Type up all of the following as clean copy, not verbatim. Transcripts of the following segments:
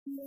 Hello,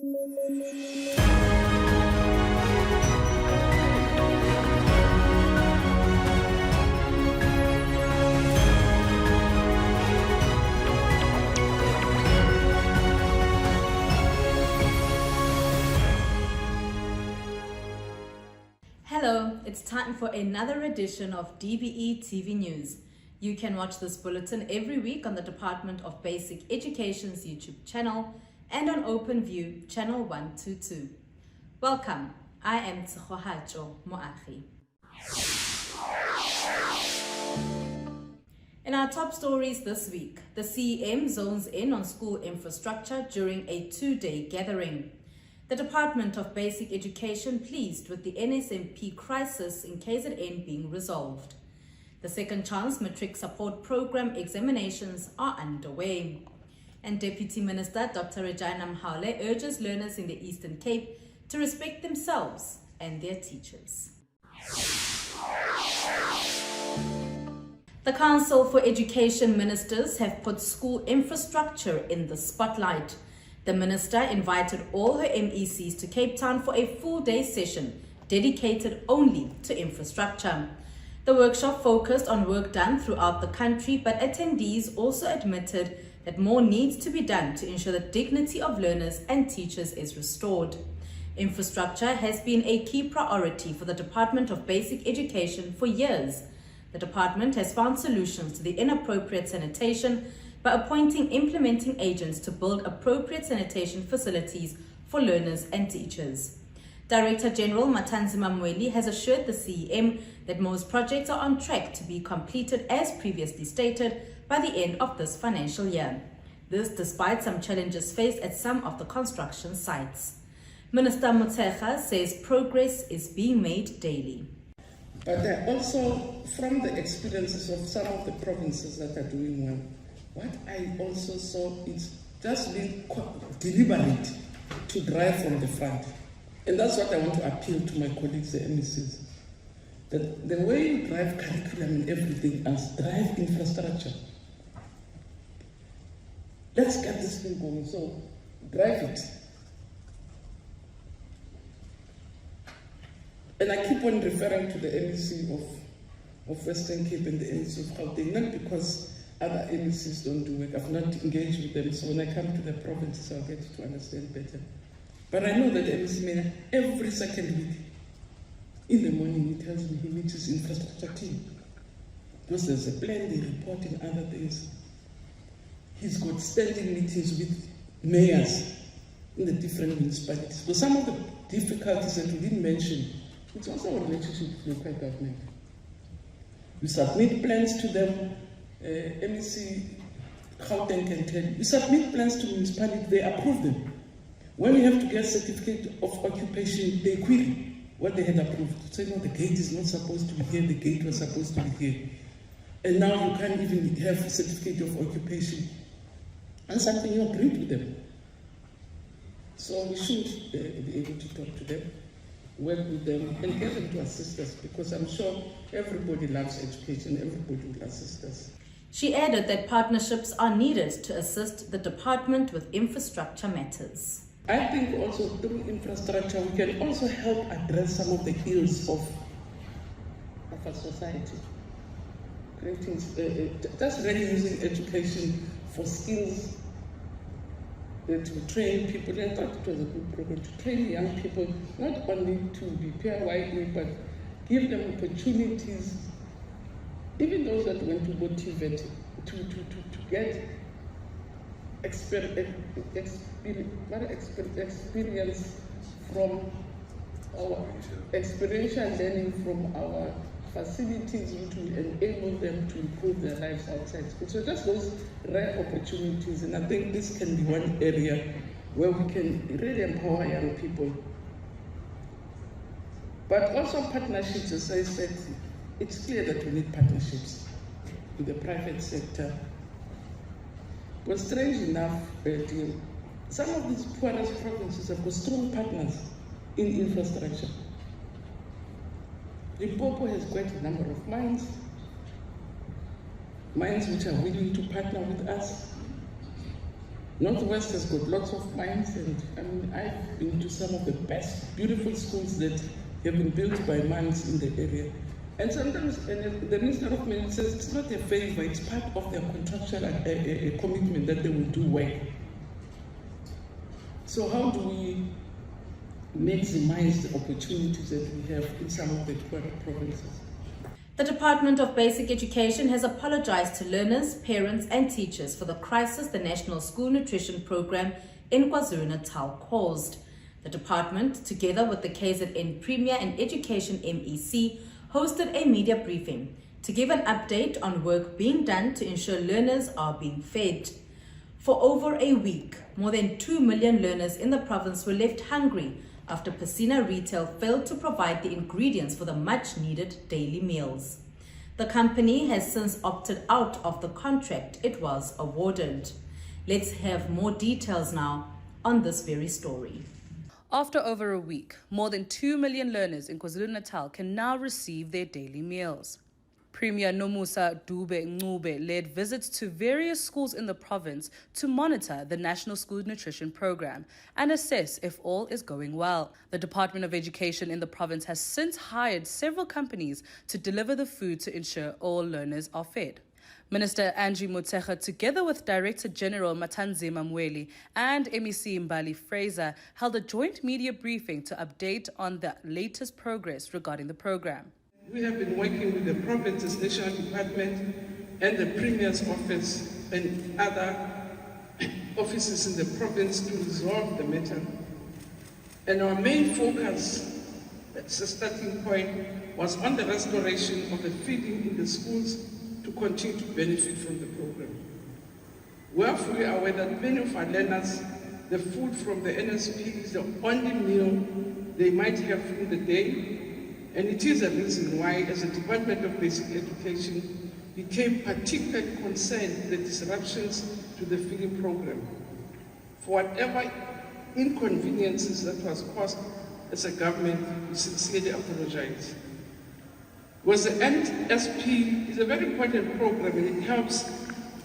it's time for another edition of DBE TV News. You can watch this bulletin every week on the Department of Basic Education's YouTube channel and on OpenView channel 122. Welcome, I am Tsohohacho Moagi. In our top stories this week, the CEM zones in on school infrastructure during a two-day gathering. The Department of Basic Education pleased with the NSMP crisis in KZN being resolved. The Second Chance Matric Support Program examinations are underway. And Deputy Minister Dr. Regina Mhaule urges learners in the Eastern Cape to respect themselves and their teachers. The Council for Education Ministers have put school infrastructure in the spotlight. The minister invited all her MECs to Cape Town for a full-day session dedicated only to infrastructure. The workshop focused on work done throughout the country, but attendees also admitted that more needs to be done to ensure the dignity of learners and teachers is restored. Infrastructure has been a key priority for the Department of Basic Education for years. The department has found solutions to the inappropriate sanitation by appointing implementing agents to build appropriate sanitation facilities for learners and teachers. Director General Matanzima Mweli has assured the CEM that most projects are on track to be completed as previously stated by the end of this financial year. This despite some challenges faced at some of the construction sites. Minister Motshekga says progress is being made daily. But also from the experiences of some of the provinces that are doing well, what I also saw is just being deliberate to drive from the front. And that's what I want to appeal to my colleagues, the MECs. That the way you drive curriculum and everything else, drive infrastructure. Let's get this thing going, so drive it. And I keep on referring to the MEC of Western Cape and the MEC of Gauteng, not because other MECs don't do work. I've not engaged with them, so when I come to the provinces, I'll get to understand better. But I know that the MEC, every second week, in the morning, he tells me he meets his infrastructure team. Because there's a plan, they report in other things. He's got standing meetings with mayors in the different municipalities. So some of the difficulties that we didn't mention, it's also a relationship with local government. We submit plans to them. MEC Gauteng can tell you. We submit plans to municipality, they approve them. When we have to get certificate of occupation, they query what they had approved. Say, no, the gate is not supposed to be here, the gate was supposed to be here. And now you can't even have a certificate of occupation. And something you agreed with them. So we should be able to talk to them, work with them, and get them to assist us, because I'm sure everybody loves education, everybody will assist us. She added that partnerships are needed to assist the department with infrastructure matters. I think also through infrastructure, we can also help address some of the ills of our society. Creating, just really using education for skills, to train people. I thought it was a good program to train young people, not only to be PYE, but give them opportunities, even those that want to motivate to get experience from our experiential learning from our facilities, which will enable them to improve their lives outside school. So just those rare opportunities, and I think this can be one area where we can really empower young people. But also partnerships, as I said, it's clear that we need partnerships with the private sector. But strange enough, some of these poorest provinces have got strong partners in infrastructure. Limpopo has quite a number of mines which are willing to partner with us. Northwest has got lots of mines, and I mean, I've been to some of the best, beautiful schools that have been built by mines in the area. And sometimes the Minister of Mines says it's not a favor, it's part of their contractual commitment that they will do work. So how do we maximize the opportunities that we have in some of the provinces? The Department of Basic Education has apologized to learners, parents and teachers for the crisis the National School Nutrition Program in KwaZulu-Natal caused. The department, together with the KZN Premier and Education MEC, hosted a media briefing to give an update on work being done to ensure learners are being fed. For over a week, more than 2 million learners in the province were left hungry after Pacina Retail failed to provide the ingredients for the much-needed daily meals. The company has since opted out of the contract it was awarded. Let's have more details now on this very story. After over a week, more than 2 million learners in KwaZulu-Natal can now receive their daily meals. Premier Nomusa Dube-Ncube led visits to various schools in the province to monitor the National School Nutrition Program and assess if all is going well. The Department of Education in the province has since hired several companies to deliver the food to ensure all learners are fed. Minister Angie Motshekga, together with Director General Matanzima Mweli and MEC Mbali Fraser, held a joint media briefing to update on the latest progress regarding the program. We have been working with the province's national department and the Premier's office and other offices in the province to resolve the matter. And our main focus, as a starting point, was on the restoration of the feeding in the schools to continue to benefit from the program. We are fully aware that many of our learners, the food from the NSP is the only meal they might have in the day. And it is a reason why, as a Department of Basic Education, became particularly concerned with the disruptions to the feeding program. For whatever inconveniences that was caused as a government, we sincerely apologize. Because the NSP is a very important program, and it helps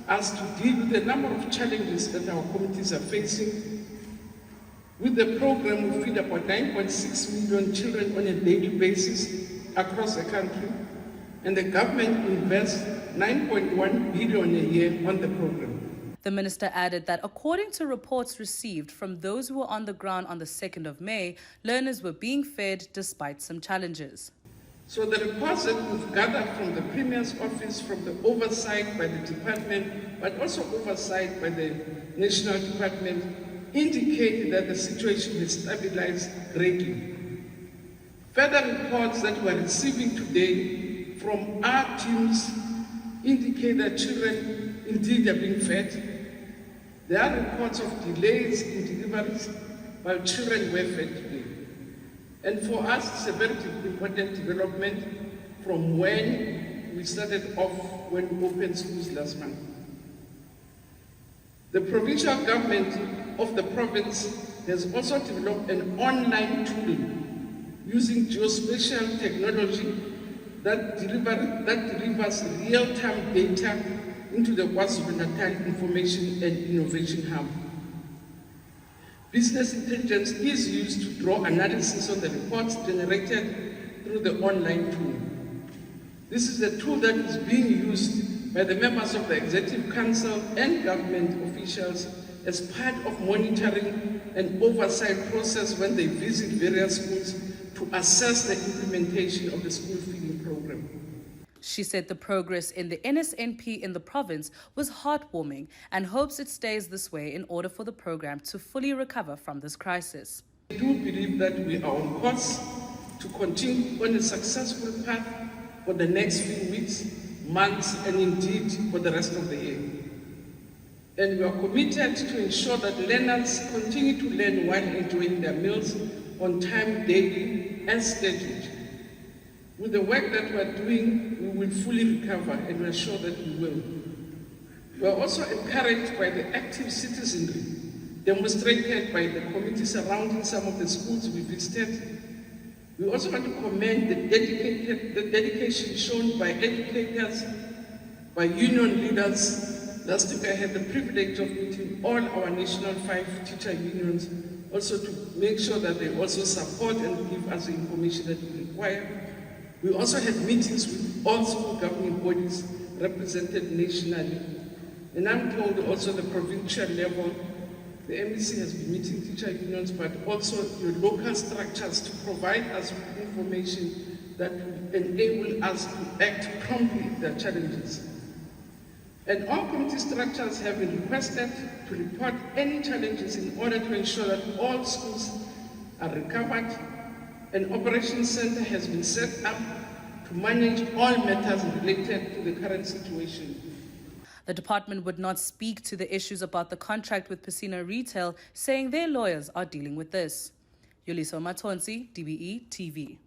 us to deal with a number of challenges that our communities are facing. With the program, we feed about 9.6 million children on a daily basis across the country, and the government invests 9.1 billion a year on the program. The minister added that according to reports received from those who were on the ground on the 2nd of May, learners were being fed despite some challenges. So the reports that we've gathered from the Premier's office, from the oversight by the department, but also oversight by the national department, indicated that the situation has stabilized greatly. Further reports that we are receiving today from our teams indicate that children indeed are being fed. There are reports of delays in deliveries, while children were fed today. And for us, it's a very important development from when we started off when we opened schools last month. The provincial government of the province has also developed an online tool using geospatial technology that delivers real-time data into the KwaZulu-Natal Information and Innovation Hub. Business intelligence is used to draw analysis on the reports generated through the online tool. This is a tool that is being used by the members of the Executive Council and government officials as part of monitoring and oversight process when they visit various schools to assess the implementation of the school feeding program. She said the progress in the NSNP in the province was heartwarming and hopes it stays this way in order for the program to fully recover from this crisis. I do believe that we are on course to continue on a successful path for the next few weeks, months, and indeed for the rest of the year. And we are committed to ensure that learners continue to learn while enjoying their meals on time, daily, and scheduled. With the work that we are doing, we will fully recover, and we are sure that we will. We are also encouraged by the active citizenry demonstrated by the community surrounding some of the schools we visited. We also want to commend the dedication shown by educators, by union leaders, last week I had the privilege of meeting all our national 5 teacher unions, also to make sure that they also support and give us the information that we require. We also had meetings with all school governing bodies represented nationally. And I'm told also the provincial level, the MEC has been meeting teacher unions, but also your local structures to provide us with information that will enable us to act promptly if there are challenges. And all committee structures have been requested to report any challenges in order to ensure that all schools are recovered. An operations center has been set up to manage all matters related to the current situation. The department would not speak to the issues about the contract with Pacino Retail, saying their lawyers are dealing with this. Yuliso Matonsi, DBE TV.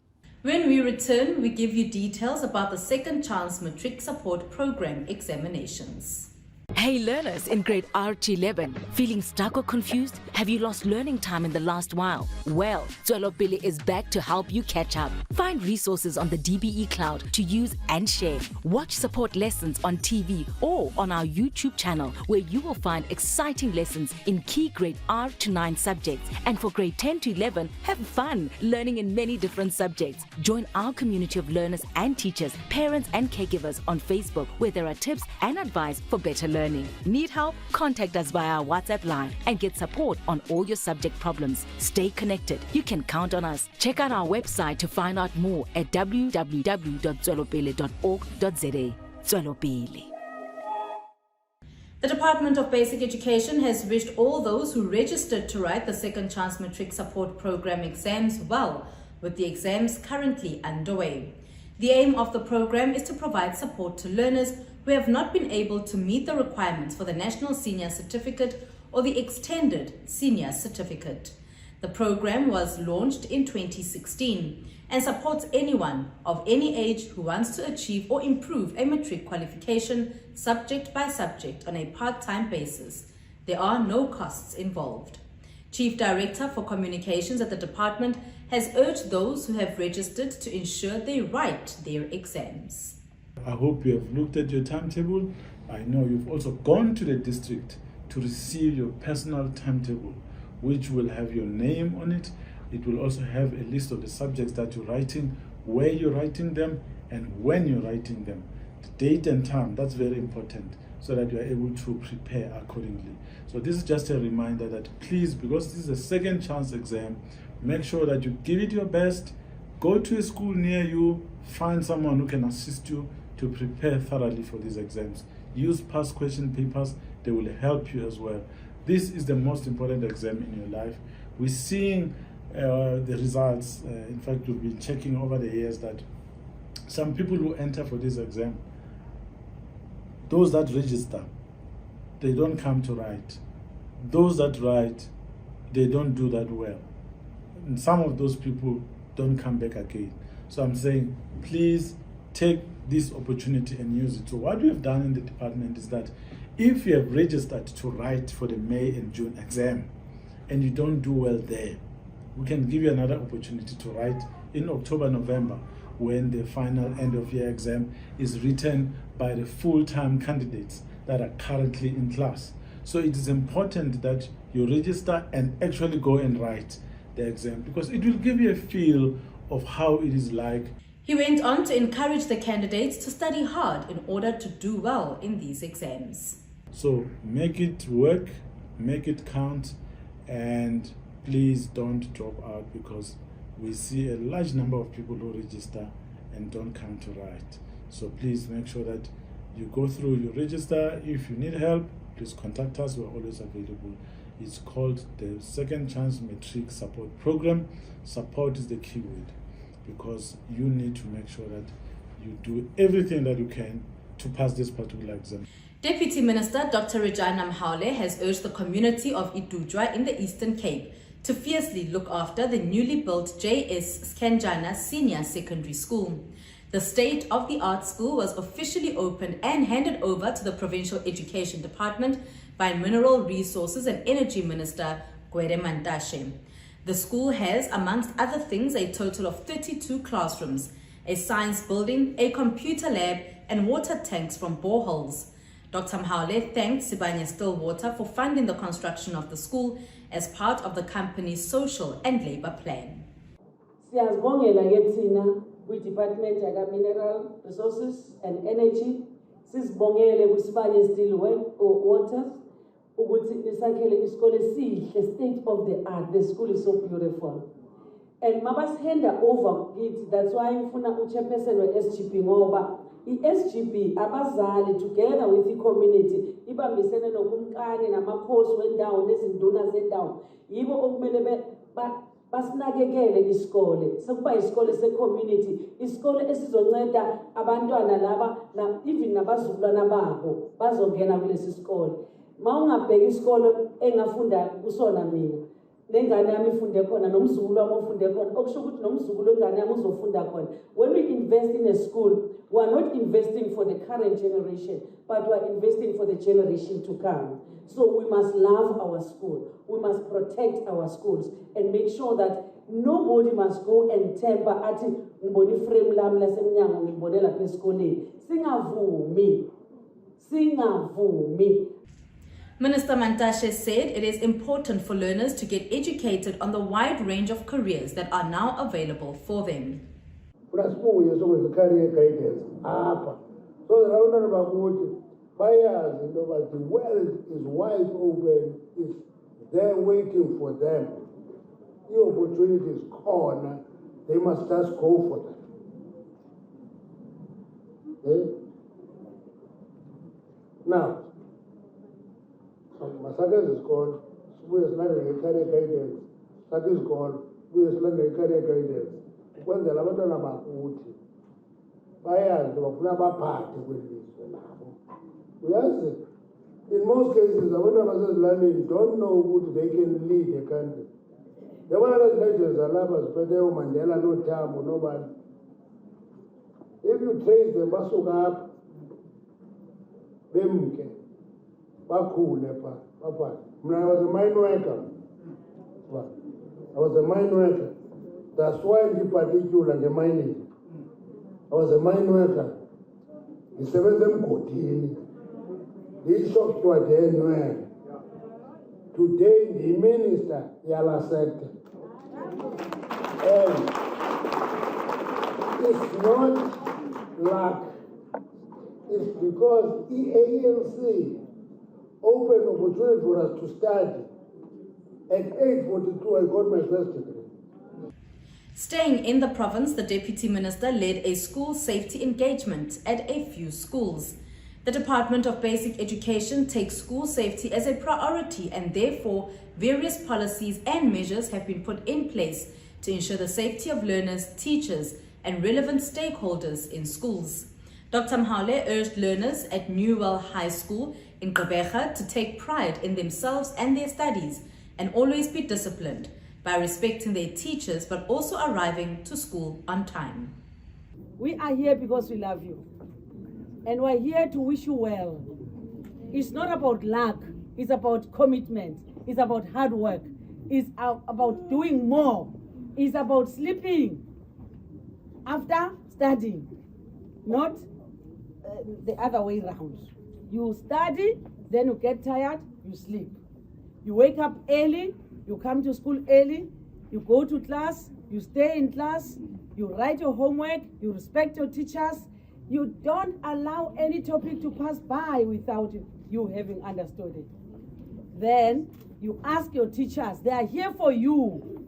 When we return, we give you details about the Second Chance Matric Support Program examinations. Hey learners in grade R11, feeling stuck or confused? Have you lost learning time in the last while? Well, Tswelopele is back to help you catch up. Find resources on the DBE cloud to use and share. Watch support lessons on TV or on our YouTube channel, where you will find exciting lessons in key grade R to 9 subjects. And for grade 10 to 11, have fun learning in many different subjects. Join our community of learners and teachers, parents and caregivers on Facebook, where there are tips and advice for better learning. Need help? Contact us via our WhatsApp line and get support on all your subject problems. Stay connected. You can count on us. Check out our website to find out more at www.tswelopele.org.za. Tswelopele. The Department of Basic Education has wished all those who registered to write the Second Chance Matric Support Program exams well, with the exams currently underway. The aim of the program is to provide support to learners who have not been able to meet the requirements for the National Senior Certificate or the Extended Senior Certificate. The program was launched in 2016 and supports anyone of any age who wants to achieve or improve a matric qualification subject by subject on a part-time basis. There are no costs involved. Chief Director for Communications at the department has urged those who have registered to ensure they write their exams. I hope you have looked at your timetable. I know you've also gone to the district to receive your personal timetable, which will have your name on it. It will also have a list of the subjects that you're writing, where you're writing them, and when you're writing them. The date and time, that's very important, so that you are able to prepare accordingly. So this is just a reminder that please, because this is a second chance exam, make sure that you give it your best. Go to a school near you, find someone who can assist you to prepare thoroughly for these exams. Use past question papers, they will help you as well. This is the most important exam in your life. We're seeing the results. In fact, we've been checking over the years that some people who enter for this exam, those that register, they don't come to write. Those that write, they don't do that well. And some of those people don't come back again. So I'm saying, please take this opportunity and use it. So what we have done in the department is that if you have registered to write for the May and June exam and you don't do well there, we can give you another opportunity to write in October, November, when the final end of year exam is written by the full-time candidates that are currently in class. So it is important that you register and actually go and write the exam, because it will give you a feel of how it is like. He went on to encourage the candidates to study hard in order to do well in these exams. So make it work, make it count, and please don't drop out, because we see a large number of people who register and don't come to write. So please make sure that you go through, you register. If you need help, please contact us. We're always available. It's called the Second Chance Matric Support Program. Support is the key word, because you need to make sure that you do everything that you can to pass this particular exam. Deputy Minister Dr. Regina Mhaule has urged the community of Idujwa in the Eastern Cape to fiercely look after the newly built J.S. Skanjana Senior Secondary School. The state-of-the-art school was officially opened and handed over to the Provincial Education Department by Mineral Resources and Energy Minister Gwede Mantashe. The school has, amongst other things, a total of 32 classrooms, a science building, a computer lab, and water tanks from boreholes. Dr. Mhaule thanked Sibanye Stillwater for funding the construction of the school as part of the company's social and labor plan. Siyazibongela ke thina kwi-Department of Mineral Resources and Energy, sizibongele kuSibanye Stillwater ukuthi nisakhele isikole sihle, state of the art. The school is so beautiful. And mabas hand over it. That's why ngifuna uchairperson we-SGB ngoba i-SGB abazali together with the community ibambisene nokumkani namakhosi wendawo nezinduna zendawo yibo okumele basinakekele isikole sekuba isikole se-community, isikole esizonceda abantwana laba even nabazukulwana babo bazongena kulesi sikole. Ma ungabheka isikole engafunda kusona mina nengane yami ifunde khona nomzukulu wami ofunde khona okusho ukuthi nomzukulu wengane yami uzofunda khona. When we invest in a school, we are not investing for the current generation, but we are investing for the generation to come. So we must love our school, we must protect our schools and make sure that nobody must go and tamper ati ngibona iframe lami lasemnyango ngibone lapha esikoleni. Singavumi. Minister Mantashe said it is important for learners to get educated on the wide range of careers that are now available for them. Kunasibuye sokwenza career guidance apha so that abantwana bakuthi bayazi into yoba the world is wide open, is there waiting for them. I-opportunities khona, they must just go for them. Okay? Now, masakhe isikole sibuye silandele nge-career guidance, sakhe isikole sibuye silandele nge-career guidance ukwenzela abantwana bakuthi bayazi bafuna baphathe kwelizwe labo. Uyazi, in most cases abantwana basezilalini don't know ukuthi they can lead a country. Yabona lezi legends zalapha ziphethe uMandela noTambo nobani, if you trace them basuka apha bemke bakhule pha bapha. Mina I was a mine worker. I was a mine worker. That's why in particular the mining. I was a mine worker. Ngisebenza emgodini. Ishop to anywhere. Today the minister yala sector. And it's not luck. It's because ANC opened opportunity for us to study. At 8:42, I got my first degree. Staying in the province, the Deputy Minister led a school safety engagement at a few schools. The Department of Basic Education takes school safety as a priority and therefore various policies and measures have been put in place to ensure the safety of learners, teachers and relevant stakeholders in schools. Dr. Mhaule urged learners at Newell High School in Gqeberha to take pride in themselves and their studies and always be disciplined by respecting their teachers but also arriving to school on time. We are here because we love you. And we're here to wish you well. It's not about luck, it's about commitment, it's about hard work, it's about doing more, it's about sleeping after studying, not the other way around. You study, then you get tired, you sleep. You wake up early, you come to school early, you go to class, you stay in class, you write your homework, you respect your teachers. You don't allow any topic to pass by without you having understood it. Then you ask your teachers, they are here for you.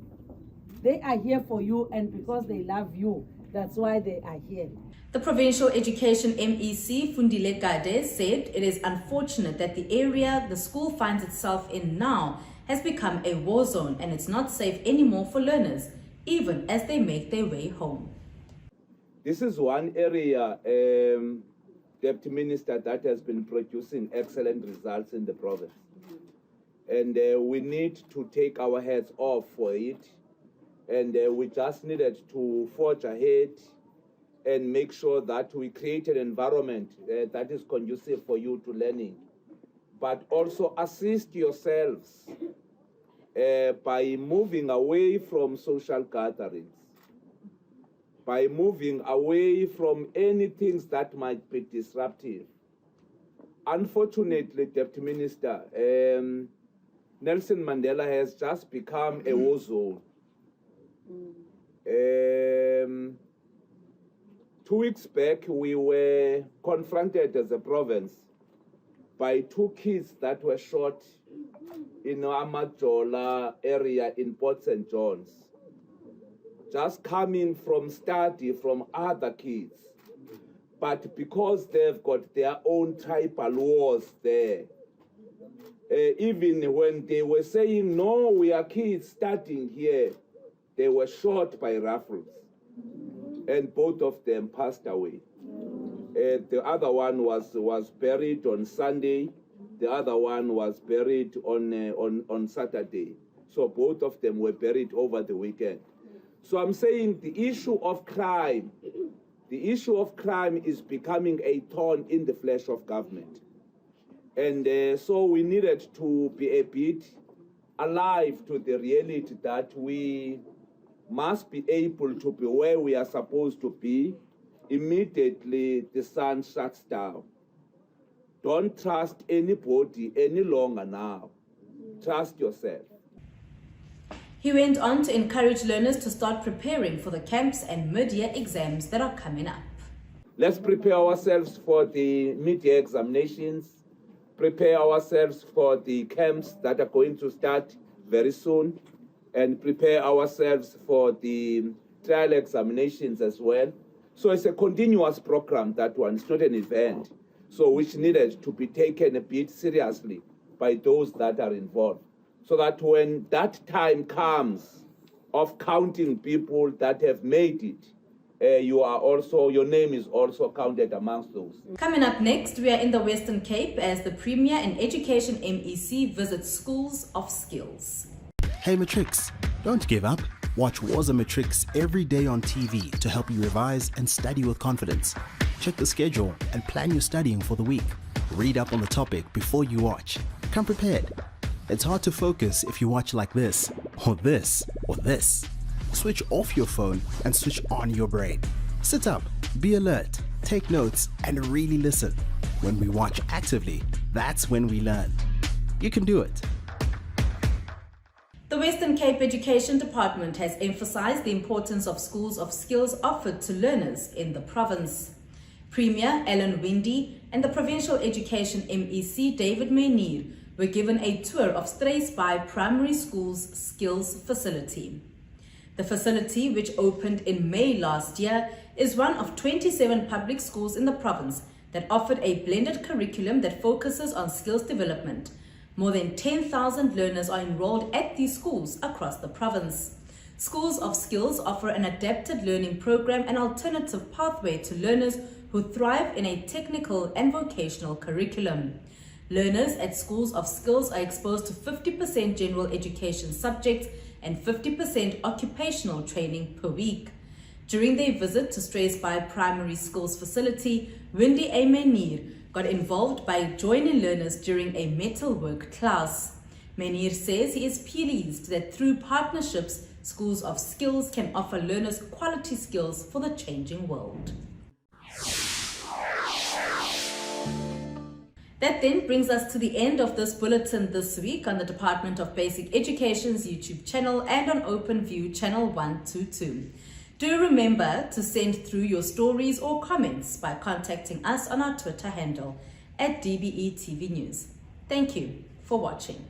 They are here for you, and because they love you, that's why they are here. The Provincial Education MEC, Fundile Gade, said it is unfortunate that the area the school finds itself in now has become a war zone and it's not safe anymore for learners, even as they make their way home. This is one area, Deputy Minister, that has been producing excellent results in the province. And we need to take our heads off for it. And we just needed to forge ahead and make sure that we create an environment that is conducive for you to learning. But also assist yourselves by moving away from social gatherings, by moving away from any things that might be disruptive. Unfortunately, Deputy Minister, Nelson Mandela has just become a war zone. 2 weeks back, we were confronted as a province by 2 kids that were shot in Amajola area in Port St. John's, just coming from study from other kids. But because they've got their own tribal wars there, even when they were saying, no, we are kids studying here, they were shot by rifles. And both of them passed away. The other one was buried on Sunday. The other one was buried on Saturday. So both of them were buried over the weekend. So I'm saying the issue of crime is becoming a thorn in the flesh of government. And so we needed to be a bit alive to the reality that we must be able to be where we are supposed to be immediately the sun shuts down. Don't trust anybody any longer now. Trust yourself. He went on to encourage learners to start preparing for the camps and mid-year exams that are coming up. Let's prepare ourselves for the mid-year examinations, prepare ourselves for the camps that are going to start very soon, and prepare ourselves for the trial examinations as well. So it's a continuous program, that one. It's not an event, so which needed to be taken a bit seriously by those that are involved, so that when that time comes of counting people that have made it, your name is also counted amongst those. Coming up next, we are in the Western Cape as the Premier in Education MEC visits schools of skills. Hey Matrix, don't give up. Watch Waza Matrix every day on TV to help you revise and study with confidence. Check the schedule and plan your studying for the week. Read up on the topic before you watch. Come prepared. It's hard to focus if you watch like this, or this, or this. Switch off your phone and switch on your brain. Sit up, be alert, take notes, and really listen. When we watch actively, that's when we learn. You can do it. The Western Cape Education Department has emphasized the importance of schools of skills offered to learners in the province. Premier Alan Winde and the Provincial Education MEC David Menir were given a tour of Straysby Primary School's skills facility. The facility, which opened in May last year, is one of 27 public schools in the province that offered a blended curriculum that focuses on skills development. More than 10,000 learners are enrolled at these schools across the province. Schools of Skills offer an adapted learning program and alternative pathway to learners who thrive in a technical and vocational curriculum. Learners at Schools of Skills are exposed to 50% general education subjects and 50% occupational training per week. During their visit to Straysby Primary School's facility, Winde Menir got involved by joining learners during a metalwork class. Menir says he is pleased that through partnerships, Schools of Skills can offer learners quality skills for the changing world. That then brings us to the end of this bulletin this week on the Department of Basic Education's YouTube channel and on OpenView channel 122. Do remember to send through your stories or comments by contacting us on our Twitter handle at DBE TV News. Thank you for watching.